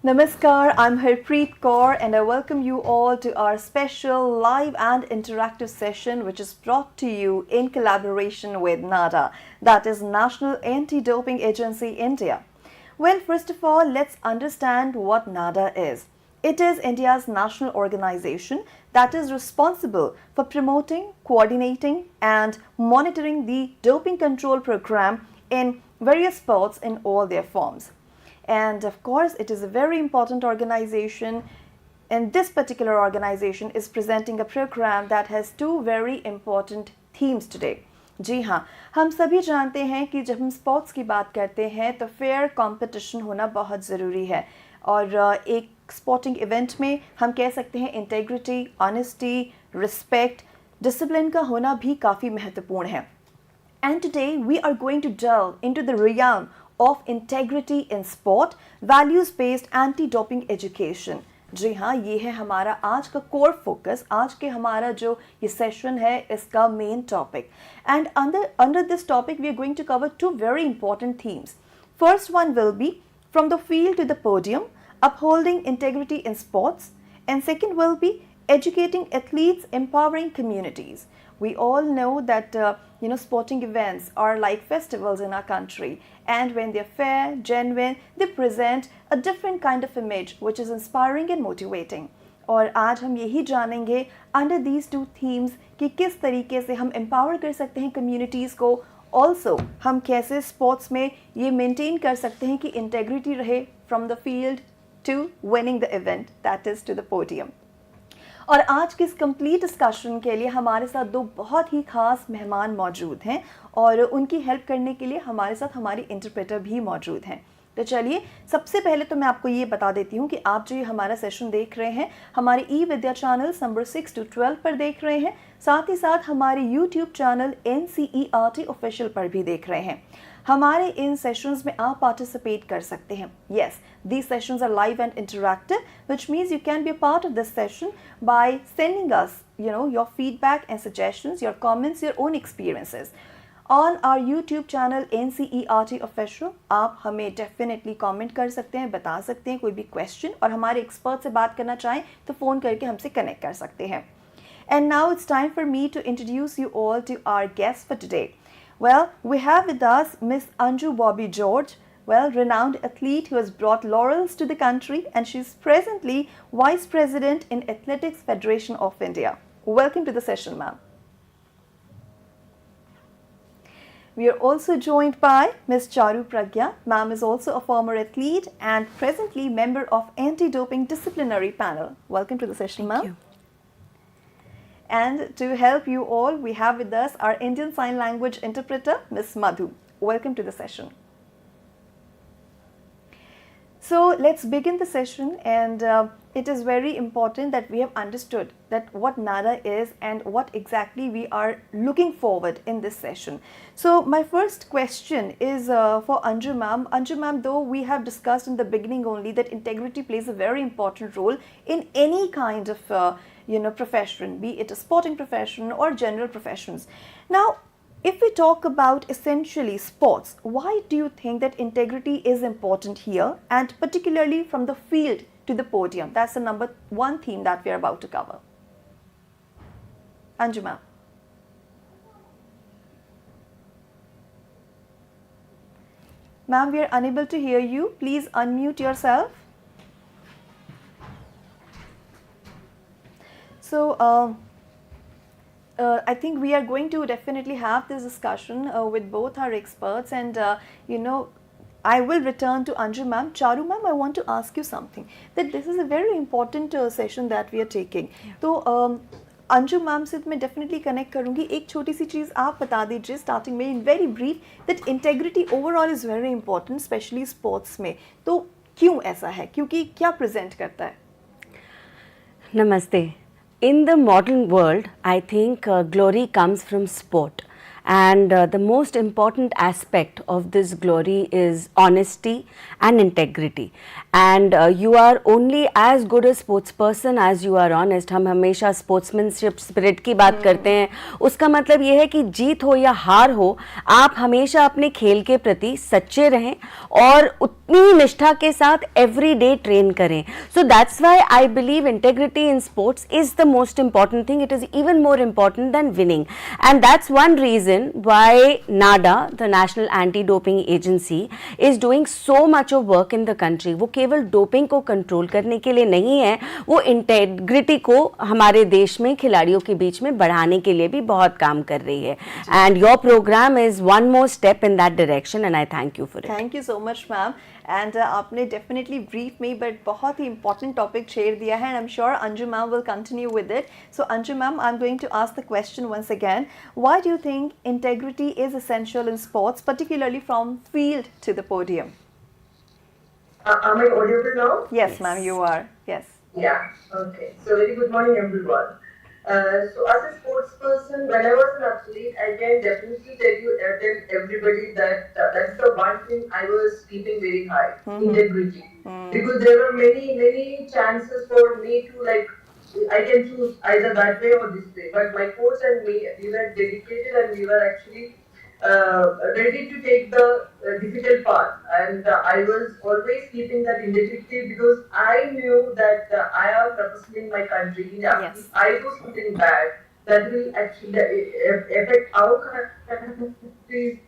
Namaskar, I'm Harpreet Kaur and I welcome you all to our special live and interactive session which is brought to you in collaboration with NADA, that is National Anti-Doping Agency India. Well, first of all, let's understand what NADA is. It is India's national organization that is responsible for promoting, coordinating and monitoring the doping control program in various sports in all their forms. And of course, it is a very important organization, and this particular organization is presenting a program that has two very important themes today. जी हाँ, हम सभी जानते हैं कि जब हम sports की बात करते हैं तो फेयर कंपटीशन होना बहुत ज़रूरी है और एक स्पोर्टिंग इवेंट में हम कह सकते हैं इंटेग्रिटी, ऑनेस्टी, रिस्पेक्ट, डिसिप्लिन का होना भी काफ़ी महत्वपूर्ण है. And today we are going to delve into the realm of integrity in sport, values-based anti-doping education. जी हाँ, ये है हमारा आज का कोर फोकस, आज के हमारा जो ये सेशन है इसका main topic. And under this topic we are going to cover two very important themes. First one will be from the field to the podium, upholding integrity in sports, and second will be educating athletes, empowering communities. We all know that sporting events are like festivals in our country, and when they're fair, genuine, they present a different kind of image which is inspiring and motivating. और आज हम यही जानेंगे under these two themes कि किस तरीके से हम empower कर सकते हैं communities को, also हम कैसे sports में ये maintain कर सकते हैं कि integrity रहे from the field to winning the event, that is to the podium. और आज के इस कंप्लीट डिस्कशन के लिए हमारे साथ दो बहुत ही खास मेहमान मौजूद हैं और उनकी हेल्प करने के लिए हमारे साथ हमारी इंटरप्रेटर भी मौजूद हैं. तो चलिए सबसे पहले तो मैं आपको ये बता देती हूँ कि आप जो ये हमारा सेशन देख रहे हैं हमारे eVidya चैनल नंबर 6 to 12 पर देख रहे हैं, साथ ही साथ हमारे YouTube चैनल ncertofficial पर भी देख रहे हैं. हमारे इन सेशंस में आप पार्टिसिपेट कर सकते हैं. Yes, these sessions are live and interactive, which means you can be a part of this session by sending us, your feedback and suggestions, your comments, your own experiences. On our YouTube channel ncertofficial, आप हमें definitely comment कर सकते हैं, बता सकते हैं कोई भी question, और हमारे एक्सपर्ट से बात करना चाहें तो फ़ोन करके हमसे कनेक्ट कर सकते हैं. And now it's time for me to introduce you all to our guests for today. Well, we have with us Miss Anju Bobby George, renowned athlete who has brought laurels to the country, and she's presently Vice President in Athletics Federation of India. Welcome to the session, ma'am. We are also joined by Ms. Charu Pragya. Ma'am is also a former athlete and presently member of Anti-Doping Disciplinary Panel. Welcome to the session, ma'am. Thank you. And to help you all, we have with us our Indian Sign Language interpreter, Ms. Madhu. Welcome to the session. So let's begin the session, and it is very important that we have understood that what NADA is and what exactly we are looking forward in this session. So my first question is for Anju ma'am. Anju ma'am, though we have discussed in the beginning only that integrity plays a very important role in any kind of profession, be it a sporting profession or general professions. Now, if we talk about essentially sports, why do you think that integrity is important here, and particularly from the field to the podium? That's the number one theme that we are about to cover. Anju ma'am. Ma'am, we are unable to hear you. Please unmute yourself. So, I think we are going to definitely have this discussion with both our experts, and I will return to Anju ma'am. Charu ma'am, I want to ask you something, that this is a very important session that we are taking. तो Anju ma'am से मैं definitely connect करूँगी. एक छोटी सी चीज़ आप बता दीजिए starting में in very brief, that integrity overall is very important specially sports में. तो क्यों ऐसा है, क्योंकि क्या प्रेजेंट करता है? Namaste. In the modern world, I think glory comes from sport. and the most important aspect of this glory is honesty and integrity. And you are only as good a sports person as you are honest. हम हमेशा sportsmanship spirit की बात करते हैं, उसका मतलब ये है कि जीत हो या हार हो, आप हमेशा अपने खेल के प्रति सच्चे रहें और उतनी निष्ठा के साथ एवरी डे ट्रेन करें. So that's why I believe integrity in sports is the most important thing. It is even more important than winning, and that's one reason why NADA, the National Anti-Doping Agency, is doing so much of work in the country. वो केवल doping को control करने के लिए नहीं है, वो integrity को हमारे देश में खिलाड़ियों के बीच में बढ़ाने के लिए भी बहुत काम कर रही है. And your program is one more step in that direction, and I thank you for it. Thank you so much, ma'am. And आपने definitely brief में but बहुत ही important topic share दिया है, and I'm sure Anju ma'am will continue with it. So Anju ma'am, I'm going to ask the question once again. Why do you think integrity is essential in sports, particularly from field to the podium? Am I audible now? Yes, ma'am, you are. Yes. Yeah. Okay. So very good morning, everyone. So as a sports person, when I was an athlete, I can definitely tell everybody that that's the one thing I was keeping very high, integrity. Because there were many chances for me to, like, I can choose either that way or this way. But my coach and me, we were dedicated and we were actually ready to take the difficult path. And I was always keeping that integrity because I knew that I am representing my country. Yes. If I do something bad, that will actually affect our country's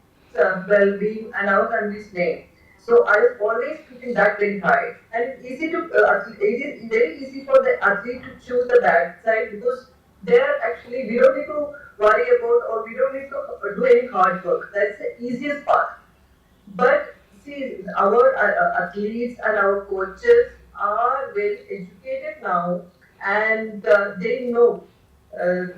well-being and our country's name. So I was always keeping that very high. And it's easy to, it is very easy for the athlete to choose the bad side because they are actually, we don't need to worry about or we don't need to do any hard work. That's the easiest part. But see, our athletes and our coaches are well educated now, and they know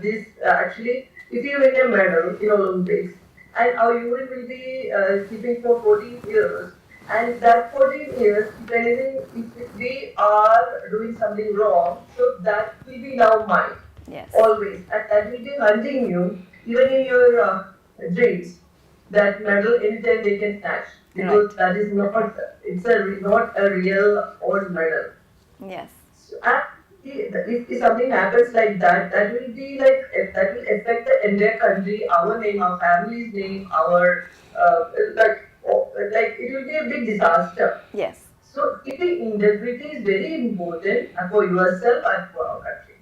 this actually. If you win a medal in Olympics, and our unit will be keeping for 14 years, and that 14 years, if anything, if we are doing something wrong, so that will be in our mind. Yes. Always, and that will be hunting you, even in your dreams. That medal anytime they can snatch, because that is not, it's not a real old medal. Yes. So, and if something happens like that, that will be like, that will affect the entire country, our name, our family's name, our like it will be a big disaster. Yes. So keeping integrity is very important for yourself and for our country.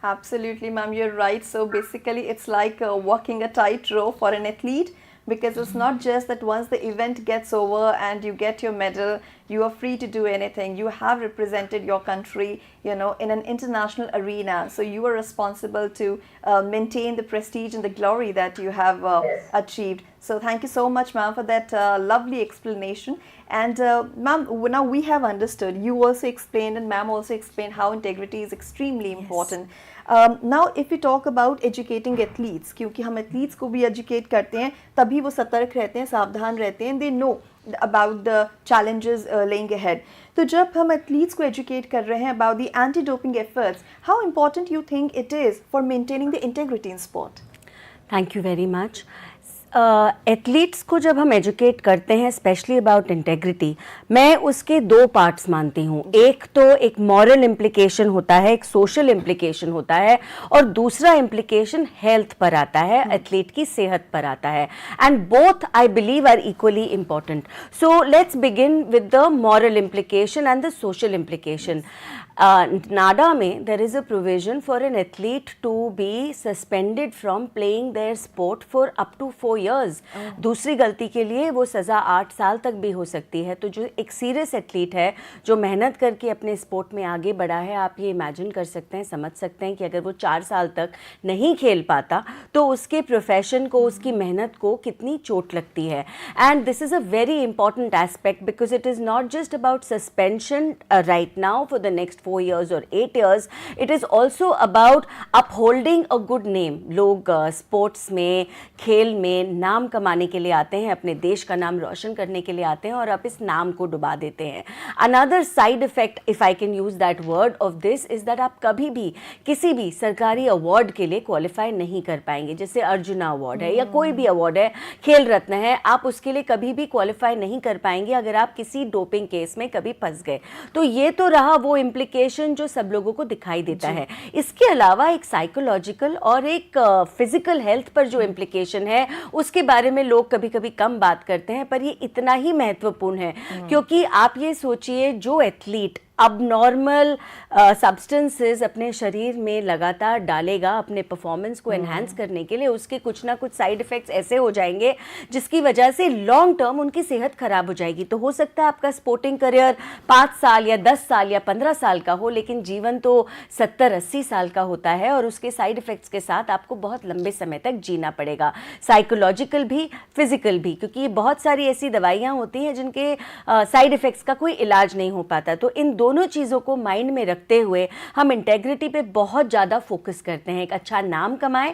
Absolutely, ma'am, you're right. So basically, it's like walking a tightrope for an athlete, because it's not just that once the event gets over and you get your medal, you are free to do anything. You have represented your country, you know, in an international arena. So you are responsible to maintain the prestige and the glory that you have achieved. So thank you so much, ma'am, for that lovely explanation. And ma'am, now we have understood. You also explained and ma'am also explained how integrity is extremely important. Now if we talk about educating athletes, क्योंकि हम athletes को भी educate करते हैं, तभी वो सतर्क रहते हैं, सावधान रहते हैं, they know about the challenges laying ahead. तो जब हम athletes को educate कर रहे हैं about the anti-doping efforts, how important you think it is for maintaining the integrity in sport? Thank you very much. Athletes को जब हम एजुकेट करते हैं स्पेशली अबाउट इंटेग्रिटी, मैं उसके दो पार्ट्स मानती हूँ. एक तो एक मॉरल इम्प्लिकेशन होता है, एक सोशल इम्प्लिकेशन होता है, और दूसरा इम्प्लिकेशन हेल्थ पर आता है, एथलीट की सेहत पर आता है. And both I believe are equally important. So let's begin with the moral implication and the social implication. NADA में there is a provision for an athlete to be suspended from playing their sport for up to 4 years. दूसरी गलती के लिए वो सज़ा 8 साल तक भी हो सकती है. तो जो एक सीरियस एथलीट है जो मेहनत करके अपने स्पोर्ट में आगे बढ़ा है, आप ये इमेजिन कर सकते हैं, समझ सकते हैं कि अगर वो 4 साल तक नहीं खेल पाता तो उसके प्रोफेशन को, उसकी मेहनत को कितनी चोट लगती है. And this is a very important aspect because it is not just about suspension right now for the next 4 4 years or 8 years, it is also about upholding a good name. लोग sports में, खेल में नाम कमाने के लिए आते हैं, अपने देश का नाम रोशन करने के लिए आते हैं और आप इस नाम को डुबा देते हैं. Another side effect, if I can use that word, of this is that आप कभी भी किसी भी सरकारी अवार्ड के लिए क्वालिफाई नहीं कर पाएंगे. जैसे अर्जुना अवार्ड है या कोई भी अवार्ड है, खेल रत्न है, आप उसके लिए कभी भी क्वालिफाई नहीं कर पाएंगे अगर आप किसी डोपिंग केस में कभी फंस गए. तो ये तो रहा वो इम्प्लीकेशन जो सब लोगों को दिखाई देता है. इसके अलावा एक साइकोलॉजिकल और एक फिजिकल हेल्थ पर जो इम्प्लीकेशन है उसके बारे में लोग कभी कभी कम बात करते हैं, पर ये इतना ही महत्वपूर्ण है. क्योंकि आप ये सोचिए, जो एथलीट abnormal सब्सटेंसेस अपने शरीर में लगातार डालेगा अपने परफॉर्मेंस को एनहांस करने के लिए, उसके कुछ ना कुछ साइड इफ़ेक्ट्स ऐसे हो जाएंगे जिसकी वजह से लॉन्ग टर्म उनकी सेहत खराब हो जाएगी. तो हो सकता है आपका स्पोर्टिंग करियर 5 साल या 10 साल या 15 साल का हो, लेकिन जीवन तो 70-80 साल का होता है और उसके साइड इफ़ेक्ट्स के साथ आपको बहुत लंबे समय तक जीना पड़ेगा, साइकोलॉजिकल भी, फिजिकल भी, क्योंकि बहुत सारी ऐसी दवाइयाँ होती हैं जिनके साइड इफ़ेक्ट्स का कोई इलाज नहीं हो पाता. तो इन दोनों चीज़ों को माइंड में रखते हुए हम इंटेग्रिटी पे बहुत ज़्यादा फोकस करते हैं. एक अच्छा नाम कमाएं,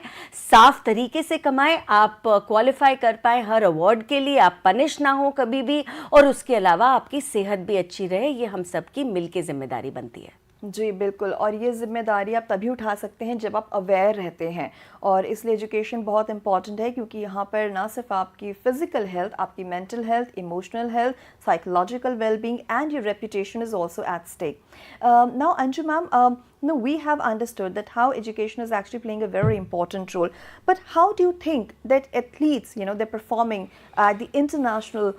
साफ तरीके से कमाएं, आप क्वालिफाई कर पाएं हर अवार्ड के लिए, आप पनिश ना हो कभी भी, और उसके अलावा आपकी सेहत भी अच्छी रहे. ये हम सबकी मिलके जिम्मेदारी बनती है. जी बिल्कुल, और ये जिम्मेदारी आप तभी उठा सकते हैं जब आप अवेयर रहते हैं, और इसलिए एजुकेशन बहुत इंपॉर्टेंट है, क्योंकि यहाँ पर ना सिर्फ आपकी फ़िज़िकल हेल्थ, आपकी mental health, emotional health, psychological wellbeing and your reputation is also at stake. Now Anju ma'am, no, we have understood that how education is actually playing a very important role, but how do you think that athletes, they're performing at the international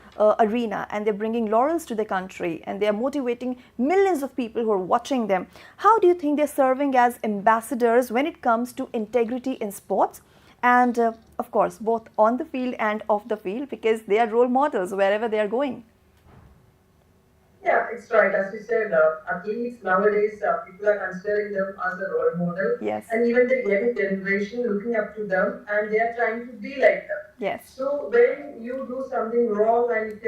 arena and they're bringing laurels to the country and they're motivating millions of people who are watching them, how do you think they're serving as ambassadors when it comes to integrity in sports, and of course both on the field and off the field, because they are role models wherever they are going? Yeah, it's right. As you said, athletes nowadays, people are considering them as a role model. Yes. And even the younger generation looking up to them, and they are trying to be like them. Yes. So when you do something wrong and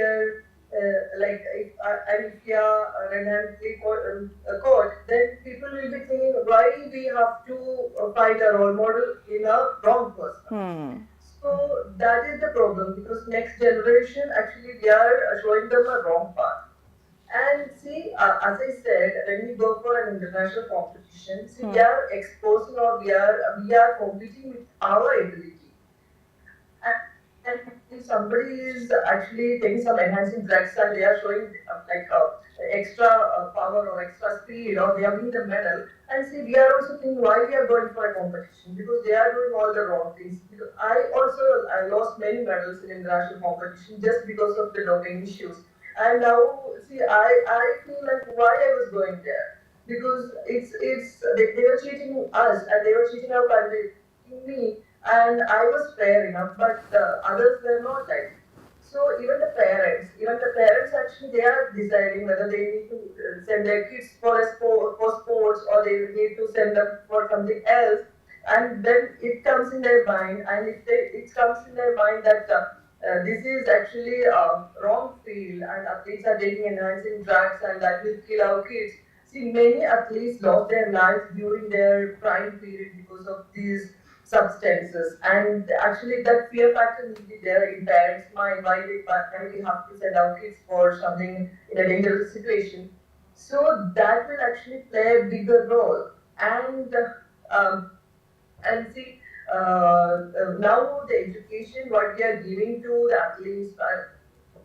like if you are renounced caught, then people will be thinking why we have to find a role model in a wrong person. So that is the problem, because next generation actually we are showing them a wrong path. And see, as I said, when we go for an international competition, see, we are exposing, or we are competing with our ability. And if somebody is actually taking some enhancing drugs and they are showing extra power or extra speed, or they are winning the medal, and see, we are also thinking why we are going for a competition, because they are doing all the wrong things. Because I lost many medals in international competition just because of the doping issues. And now, see, I feel like why I was going there, because they were cheating us and they were cheating our country, me, and I was fair enough, but others were not like. So even the parents actually, they are deciding whether they need to send their kids for sports, or they need to send them for something else. And then it comes in their mind, and it comes in their mind that this is actually a wrong field, and athletes are taking enhancing drugs, and that will kill our kids. See, many athletes lost their lives during their prime period because of these substances, and actually that fear factor will be there in parents' mind, why we have to send our kids for something in a dangerous situation. So that will actually play a bigger role, and see. Now the education, what we are giving to the athletes,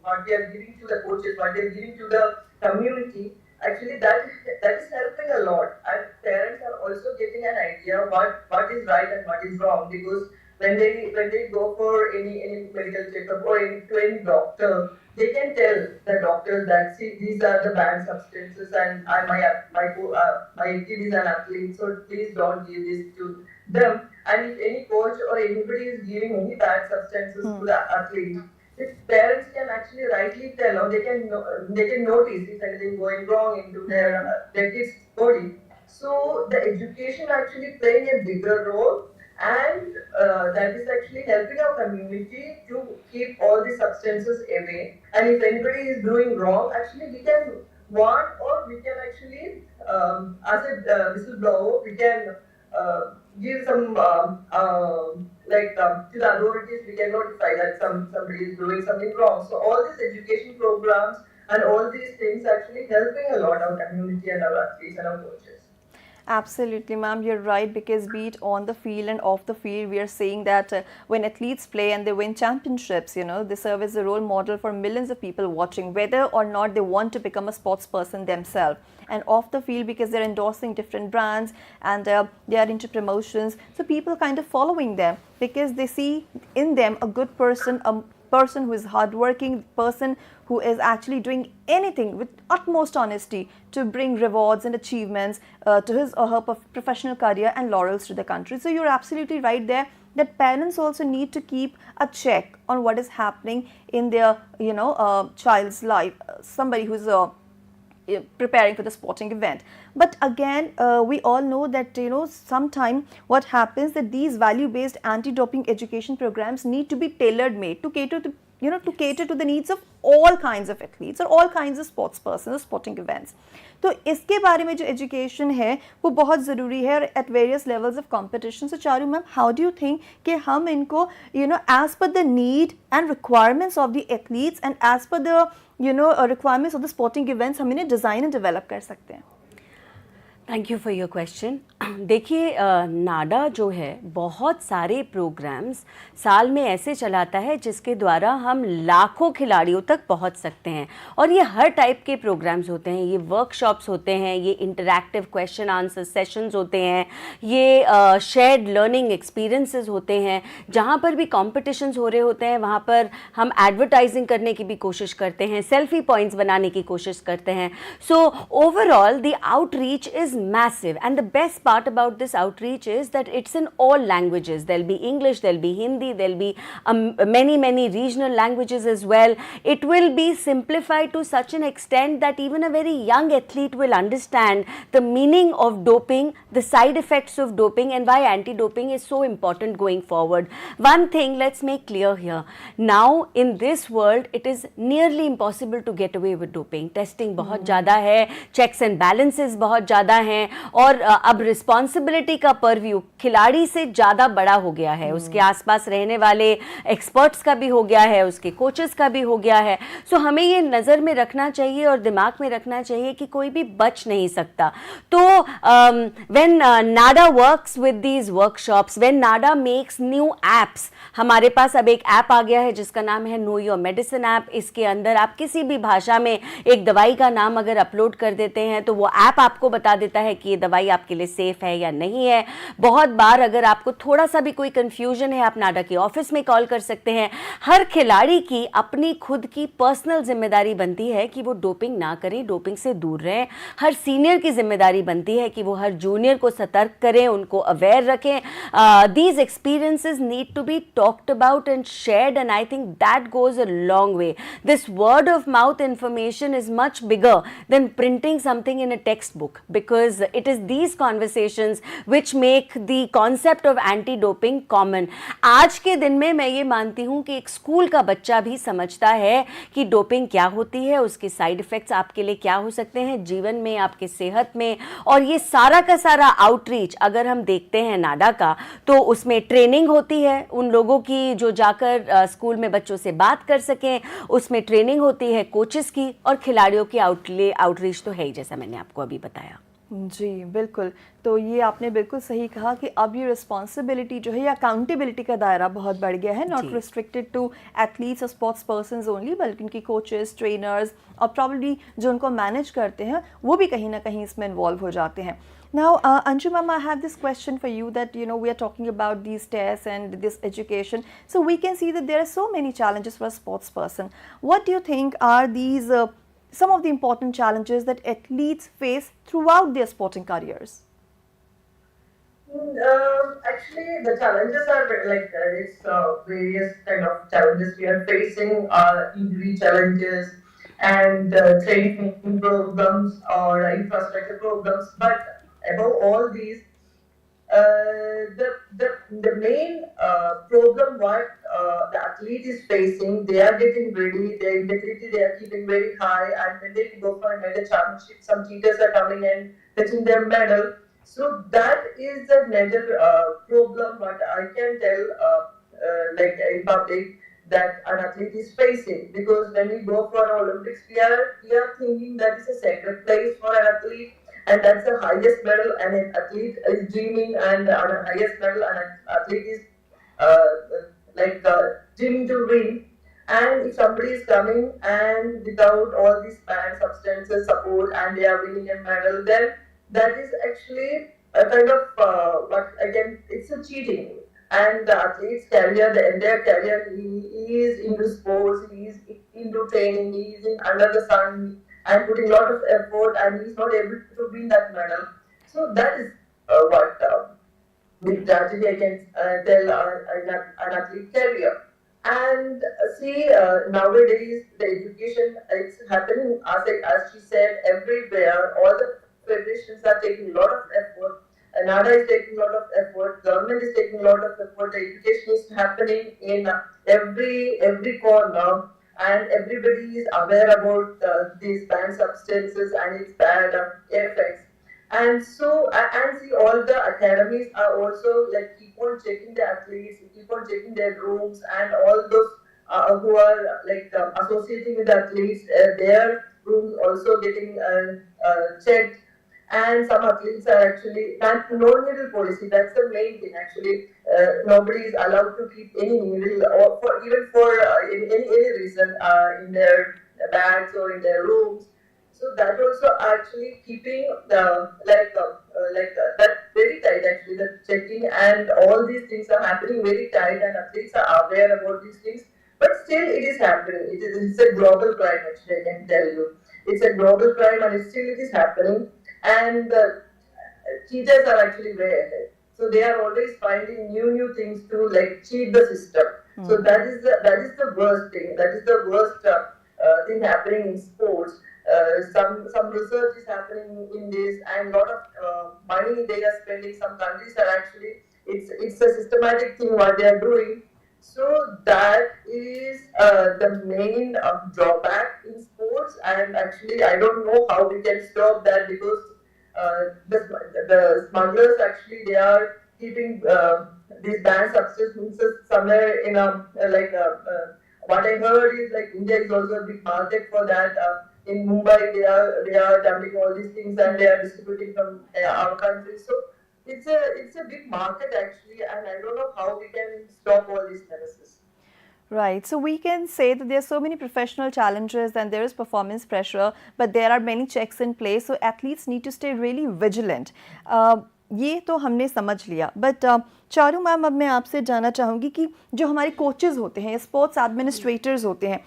what we are giving to the coaches, what we are giving to the community, actually that is helping a lot. And parents are also getting an idea what is right and what is wrong, because when they go for any medical checkup or to any doctor, they can tell the doctor that, see, these are the banned substances, and my kid is an athlete, so please don't give this to them. And if any coach or anybody is giving any bad substances to the athlete, if parents can actually rightly tell, or they can notice if anything going wrong into their kid's body. So the education actually playing a bigger role, and that is actually helping our community to keep all the substances away. And if anybody is doing wrong, actually we can warn, or we can actually as a whistleblower, we can give some to the authorities. We can notify that somebody is doing something wrong. So all these education programs and all these things actually helping a lot our community and our athletes and our coaches. Absolutely, ma'am, you're right, because be it on the field and off the field, we are saying that when athletes play and they win championships, they serve as a role model for millions of people watching, whether or not they want to become a sports person themselves. And off the field, because they're endorsing different brands and they are into promotions, so people kind of following them because they see in them a good person, a person who is hardworking, person who is actually doing anything with utmost honesty to bring rewards and achievements to his or her professional career and laurels to the country. So you're absolutely right there that parents also need to keep a check on what is happening in their child's life, somebody who's preparing for the sporting event. But again, we all know that sometime what happens that these value-based anti-doping education programs need to be tailor-made to cater to to cater to the needs of all kinds of athletes or all kinds of sports persons or sporting events. तो इसके बारे में जो education है वो बहुत ज़रूरी है at various levels of competition. So Charu ma'am, how do you think कि हम इनको as per the need and requirements of the athletes and as per the requirements of the sporting events हम इन्हें design and develop कर सकते हैं? Thank you for your question. देखिए, नाडा जो है बहुत सारे प्रोग्राम्स साल में ऐसे चलाता है जिसके द्वारा हम लाखों खिलाड़ियों तक पहुंच सकते हैं. और ये हर टाइप के प्रोग्राम्स होते हैं. ये वर्कशॉप्स होते हैं, ये इंटरैक्टिव क्वेश्चन आंसर सेशंस होते हैं, ये शेयर्ड लर्निंग एक्सपीरियंसेस होते हैं. जहाँ पर भी कॉम्पिटिशन्स हो रहे होते हैं वहाँ पर हम एडवर्टाइजिंग करने की भी कोशिश करते हैं, सेल्फी पॉइंट्स बनाने की कोशिश करते हैं. So overall the outreach is massive, and the best part about this outreach is that it's in all languages. There'll be English, there'll be Hindi, there'll be many regional languages as well. It will be simplified to such an extent that even a very young athlete will understand the meaning of doping, the side effects of doping, and why anti-doping is so important going forward. One thing let's make clear here. Now in this world it is nearly impossible to get away with doping. Testing बहुत ज़्यादा है, checks and balances बहुत ज़्यादा हैं, और अब responsibility का purview खिलाड़ी से ज़्यादा बड़ा हो गया है. उसके आसपास रहने वाले एक्सपर्ट्स का भी हो गया है, उसके कोचेस का भी हो गया है. सो हमें ये नज़र में रखना चाहिए और दिमाग में रखना चाहिए कि कोई भी बच नहीं सकता. तो when Nada works with these workshops, when Nada makes new apps, हमारे पास अब एक ऐप आ गया है जिसका नाम है नो योर मेडिसिन ऐप. इसके अंदर आप किसी भी भाषा में एक दवाई का नाम अगर अपलोड कर देते हैं तो वो ऐप आपको बता देता है कि ये दवाई आपके लिए सेफ है या नहीं है. बहुत बार अगर आपको थोड़ा सा भी कोई कंफ्यूजन है, आप नाडा के ऑफिस में कॉल कर सकते हैं. हर खिलाड़ी की अपनी खुद की पर्सनल जिम्मेदारी बनती है कि वो डोपिंग ना करें, डोपिंग से दूर रहें. हर सीनियर की जिम्मेदारी बनती है कि वो हर जूनियर को सतर्क करें, उनको अवेयर रखें. These experiences need to be talked about and shared, and I think that goes a long way. This word of mouth information is much bigger than printing something in a textbook, because it is these conversations which make the concept of anti-doping common. आज के दिन में मैं ये मानती हूँ कि एक स्कूल का बच्चा भी समझता है कि डोपिंग क्या होती है, उसके साइड इफेक्ट्स आपके लिए क्या हो सकते हैं जीवन में, आपके सेहत में. और ये सारा का सारा आउटरीच अगर हम देखते हैं नाडा का, तो उसमें ट्रेनिंग होती है उन लोगों की जो जाकर स्कूल में बच्चों से बात कर सकें. उसमें ट्रेनिंग होती है कोचेस की, और खिलाड़ियों की आउटरीच तो है ही, जैसा मैंने आपको अभी बताया. जी बिल्कुल. तो ये आपने बिल्कुल सही कहा कि अब ये रिस्पॉन्सिबिलिटी जो है या अकाउंटेबिलिटी का दायरा बहुत बढ़ गया है. नॉट रिस्ट्रिक्टेड टू एथलीट्स और स्पोर्ट्स पर्सनस ओनली, बल्कि उनकी कोचेस, ट्रेनर्स और प्रॉब्ली जो उनको मैनेज करते हैं वो भी कहीं ना कहीं इसमें इन्वॉल्व हो जाते हैं. Now, Anju ma'am, I have this question for you that, we are talking about these tests and this education. So we can see that there are so many challenges for a sports person. What do you think are these, some of the important challenges that athletes face throughout their sporting careers? Actually, the challenges are it's various kind of challenges we are facing, injury challenges and training programs or infrastructure programs. But above all these, the main problem what the athlete is facing, they are getting ready, their integrity they are keeping very high, and when they go for a major championship, some cheaters are coming and touching their medal. So that is the major problem what I can tell like in public that an athlete is facing, because when we go for Olympics we are thinking that is a sacred place for an athlete, and that's the highest medal an athlete is dreaming, and the highest medal an athlete is uh, dreaming to win. And if somebody is coming and without all these banned substances support and they are winning a medal, then that is actually a kind of what again, it's a cheating. And the athlete's career, the entire career, he is into sports, he is into training, he is in under the sun and putting a lot of effort, and he is not able to win that medal. So that is what with tragedy I can tell an athlete career. And see, nowadays the education is happening, as she said, everywhere. All the federations are taking a lot of effort. NADA is taking a lot of effort. Government is taking a lot of effort. The education is happening in every corner, and everybody is aware about these banned substances and its bad effects. And so, and see, all the academies are also like keep on checking the athletes, keep on checking their rooms, and all those who are like associating with athletes, their rooms also getting checked. And some athletes are actually, that no needle policy, that's the main thing actually. Nobody is allowed to keep any needle, or for even for any reason in their bags or in their rooms. So that also actually keeping the that very tight actually, the checking and all these things are happening very tight, and athletes are aware about these things. But still it is happening. It's a global crime actually, I can tell you. It's a global crime, and still it is happening. And cheaters are actually way ahead. So they are always finding new things to like cheat the system. So that is the worst thing. That is the worst thing happening in sports. Some research is happening in this, and lot of money they are spending. Some countries are actually, it's a systematic thing what they are doing. So that is the main drawback in sports, and actually I don't know how we can stop that, because the smugglers actually, they are keeping these banned substances somewhere in a what I heard is like India is also a big market for that. In Mumbai, they are dumping all these things and they are distributing from our country. So it's a big market actually, and I don't know how we can stop all these menaces. Right. So we can say that there are so many professional challenges and there is performance pressure, but there are many checks in place. So athletes need to stay really vigilant. ये तो हमने समझ लिया, but Charu ma'am, अब मैं आपसे जानना चाहूँगी कि जो हमारे कोचेज़ होते हैं, स्पोर्ट्स एडमिनिस्ट्रेटर्स होते हैं,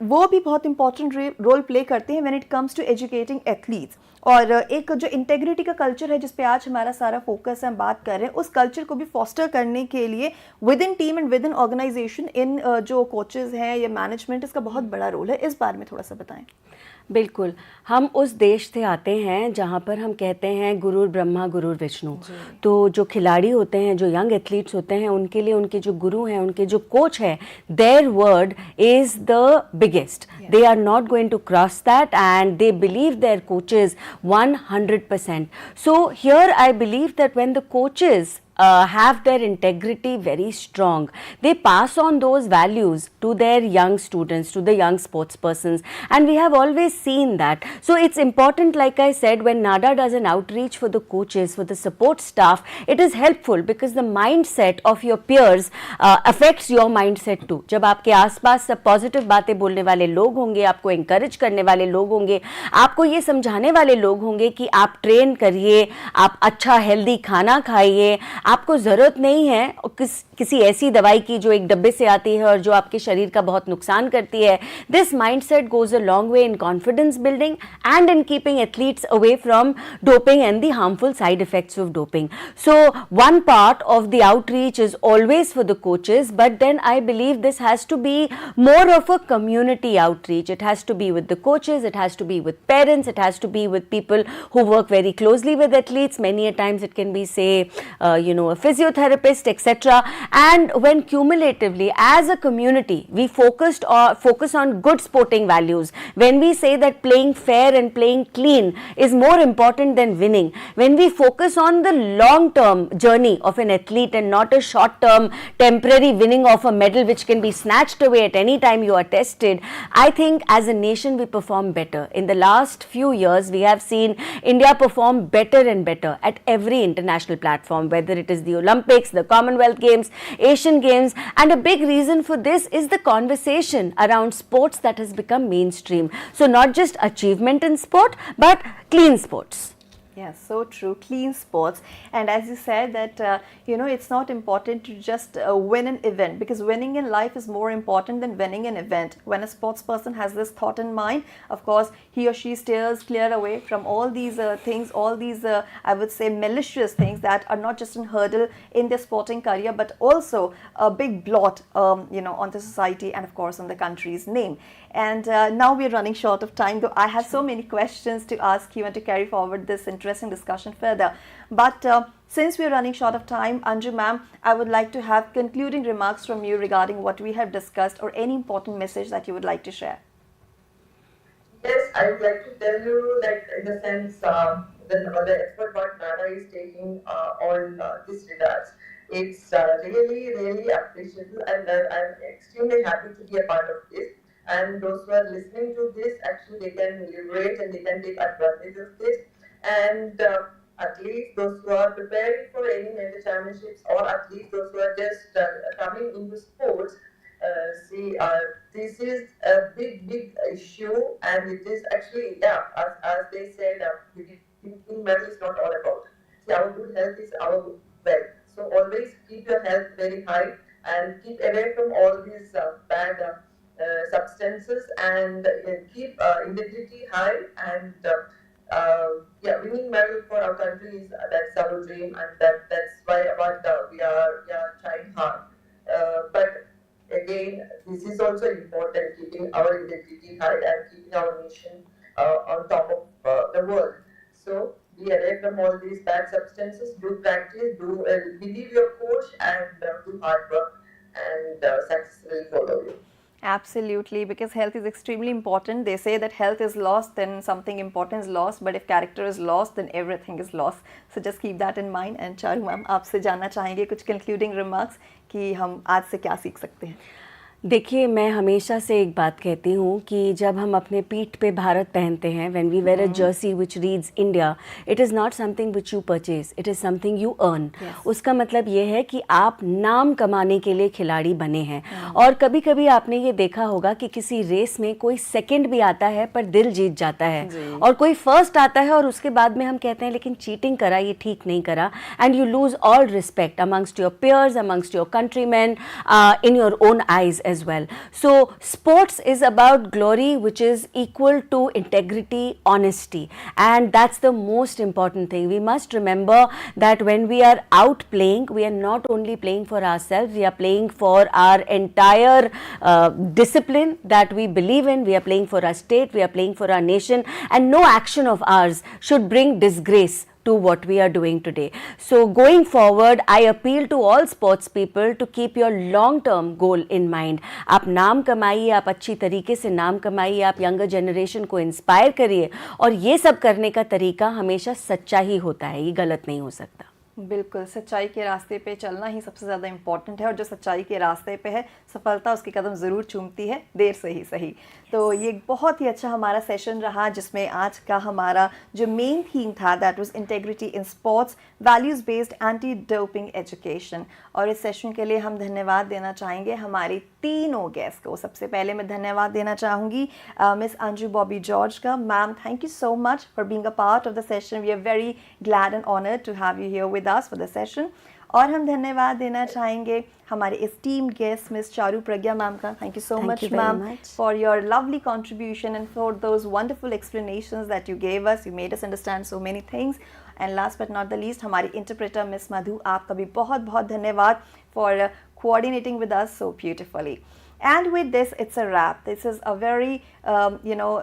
वो भी बहुत इंपॉर्टेंट रोल प्ले करते हैं when it comes to educating athletes. और एक जो इंटेग्रिटी का कल्चर है जिस पे आज हमारा सारा फोकस है, हम बात कर रहे हैं, उस कल्चर को भी फॉस्टर करने के लिए within team and within organisation इन जो कोचेज़ हैं या मैनेजमेंट, इसका बहुत बड़ा रोल है. इस बारे में थोड़ा सा बताएं. बिल्कुल, हम उस देश से आते हैं जहाँ पर हम कहते हैं गुरुर ब्रह्मा गुरुर विष्णु. तो जो खिलाड़ी होते हैं, जो यंग एथलीट्स होते हैं, उनके लिए उनके जो गुरु हैं, उनके जो कोच है, their word is the biggest. They are not going to cross that, and they believe their coaches 100%. So here I believe that when the coaches have their integrity very strong, they pass on those values to their young students, to the young sports persons, and we have always seen that. So it's important, like I said, when NADA does an outreach for the coaches, for the support staff, it is helpful because the mindset of your peers affects your mindset too. जब आपके आसपास सब positive बातें बोलने वाले लोग होंगे, आपको encourage करने वाले लोग होंगे, आपको ये समझाने वाले लोग होंगे कि आप ट्रेन करिए, आप अच्छा हेल्दी खाना खाइए, आपको ज़रूरत नहीं है किसी ऐसी दवाई की जो एक डब्बे से आती है और जो आपके शरीर का बहुत नुकसान करती है. This mindset goes a long way in confidence building and in keeping athletes away from doping and the harmful side effects of doping. So one part of the outreach is always for the coaches, but then I believe this has to be more of a community outreach. It has to be with the coaches, it has to be with parents, it has to be with people who work very closely with athletes. Many a times it can be, say, a physiotherapist, etc. And when cumulatively as a community we focus on good sporting values, when we say that playing fair and playing clean is more important than winning, when we focus on the long term journey of an athlete and not a short term temporary winning of a medal which can be snatched away at any time you are tested, I think as a nation we perform better. In the last few years we have seen India perform better and better at every international platform, whether it is the Olympics, the Commonwealth Games, Asian Games, and a big reason for this is the conversation around sports that has become mainstream. So not just achievement in sport, but clean sports. Yes, so true. Clean sports. And as you said that, it's not important to just win an event, because winning in life is more important than winning an event. When a sports person has this thought in mind, of course, he or she steers clear away from all these things, all these, I would say, malicious things that are not just a hurdle in their sporting career, but also a big blot, on the society and, of course, on the country's name. And now we're running short of time, though I have so many questions to ask you and to carry forward this interesting discussion further. But since we're running short of time, Anju ma'am, I would like to have concluding remarks from you regarding what we have discussed, or any important message that you would like to share. Yes, I would like to tell you, like, in the sense, the effort what NADA is taking on this regards. It's really, really appreciable, and I'm extremely happy to be a part of this. And those who are listening to this, actually they can liberate and they can take advantage of this. And at least those who are preparing for any major championships, or at least those who are just coming into sports, this is a big issue, and it is actually, as they said, winning medal is not all about. See, our good health is our wealth. So always keep your health very high and keep away from all these bad substances, and keep integrity high, and winning medal for our country is that's our dream, and that's why we are trying hard. But again, this is also important, keeping our integrity high and keeping our nation on top of the world. So be away from all these bad substances. Do practice. Do believe your coach, and do hard work, and success will follow you. Absolutely, because health is extremely important. They say that health is lost, then something important is lost, but if character is lost, then everything is lost. So just keep that in mind. And Charu ma'am, आपसे जानना चाहेंगे कुछ concluding remarks कि हम आज से क्या सीख सकते हैं? देखिए, मैं हमेशा से एक बात कहती हूँ कि जब हम अपने पीठ पे भारत पहनते हैं, when we wear a jersey which reads India, it is not something which you purchase, it is something you earn. उसका मतलब ये है कि आप नाम कमाने के लिए खिलाड़ी बने हैं. और कभी कभी आपने ये देखा होगा कि किसी रेस में कोई सेकंड भी आता है पर दिल जीत जाता है, और कोई फर्स्ट आता है और उसके बाद में हम कहते हैं लेकिन चीटिंग करा, ये ठीक नहीं करा, and you lose all respect amongst your peers, amongst your countrymen, in your own eyes as well. So sports is about glory which is equal to integrity, honesty, and that's the most important thing. We must remember that when we are out playing, we are not only playing for ourselves, we are playing for our entire discipline that we believe in. We are playing for our state, we are playing for our nation, and no action of ours should bring disgrace to what we are doing today. So going forward, I appeal to all sports people to keep your long-term goal in mind. आप नाम कमाइए, आप अच्छी तरीके से नाम कमाइए, आप यंगर जनरेशन को इंस्पायर करिए, और ये सब करने का तरीका हमेशा सच्चा ही होता है, ये गलत नहीं हो सकता. बिल्कुल, सच्चाई के रास्ते पे चलना ही सबसे ज़्यादा इम्पॉर्टेंट है, और जो सच्चाई के रास्ते पे है, सफलता उसके कदम ज़रूर चूमती है, देर से ही सही. तो ये बहुत ही अच्छा हमारा सेशन रहा, जिसमें आज का हमारा जो मेन थीम था that was integrity in sports, values based anti doping education. और इस सेशन के लिए हम धन्यवाद देना चाहेंगे हमारे तीनों गेस्ट को. सबसे पहले मैं धन्यवाद देना चाहूँगी मिस अंजू बॉबी जॉर्ज का. Ma'am, thank you so much for being a part of the session. We are very glad and honoured to have you here with us for the session. और हम धन्यवाद देना चाहेंगे हमारे esteemed guest Miss चारू प्रज्ञा ma'am का. Thank you so much ma'am for your lovely contribution and for those wonderful explanations that you gave us. You made us understand so many things. And last but not the least, हमारी interpreter Miss मधु, आपका भी बहुत बहुत धन्यवाद for coordinating with us so beautifully. And with this, it's a wrap. This is a very,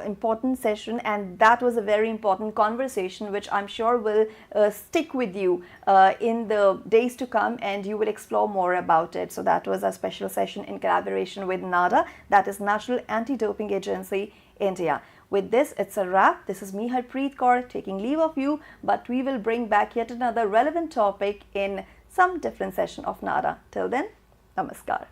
important session, and that was a very important conversation, which I'm sure will stick with you in the days to come, and you will explore more about it. So that was a special session in collaboration with NADA, that is National Anti-Doping Agency, India. With this, it's a wrap. This is me, Harpreet Kaur, taking leave of you, but we will bring back yet another relevant topic in some different session of NADA. Till then, namaskar.